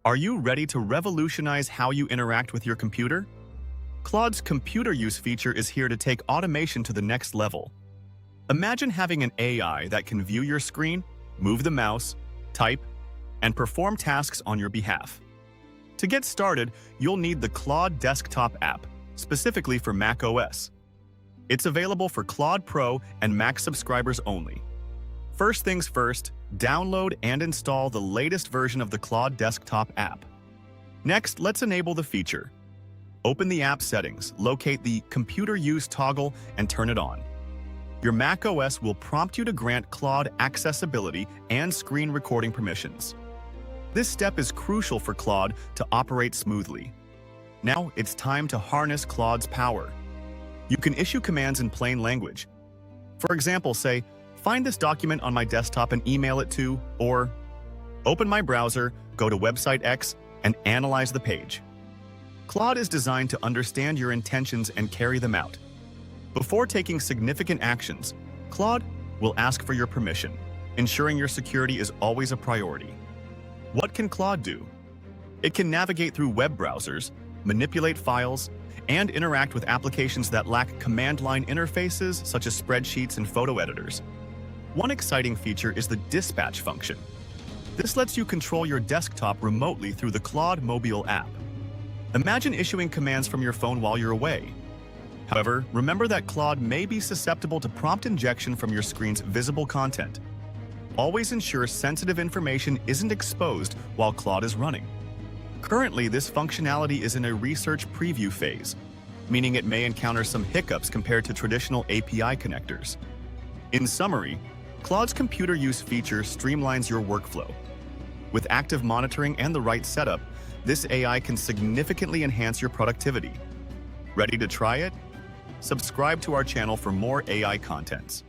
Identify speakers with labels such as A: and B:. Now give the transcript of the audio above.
A: Are you ready to revolutionize how you interact with your computer? Claude's computer use feature is here to take automation to the next level. Imagine having an AI that can view your screen, move the mouse, type, and perform tasks on your behalf. To get started, you'll need the Claude desktop app, specifically for macOS. It's available for Claude Pro and Mac subscribers only. First things first, download and install the latest version of the Claude desktop app. Next, let's enable the feature. Open the app settings, locate the Computer Use toggle, and turn it on. Your macOS will prompt you to grant Claude accessibility and screen recording permissions. This step is crucial for Claude to operate smoothly. Now, it's time to harness Claude's power. You can issue commands in plain language. For example, say, "Find this document on my desktop and email it to," or "Open my browser, go to website X, and analyze the page." Claude is designed to understand your intentions and carry them out. Before taking significant actions, Claude will ask for your permission, ensuring your security is always a priority. What can Claude do? It can navigate through web browsers, manipulate files, and interact with applications that lack command-line interfaces such as spreadsheets and photo editors. One exciting feature is the dispatch function. This lets you control your desktop remotely through the Claude mobile app. Imagine issuing commands from your phone while you're away. However, remember that Claude may be susceptible to prompt injection from your screen's visible content. Always ensure sensitive information isn't exposed while Claude is running. Currently, this functionality is in a research preview phase, meaning it may encounter some hiccups compared to traditional API connectors. In summary, Claude's computer use feature streamlines your workflow. With active monitoring and the right setup, this AI can significantly enhance your productivity. Ready to try it? Subscribe to our channel for more AI contents.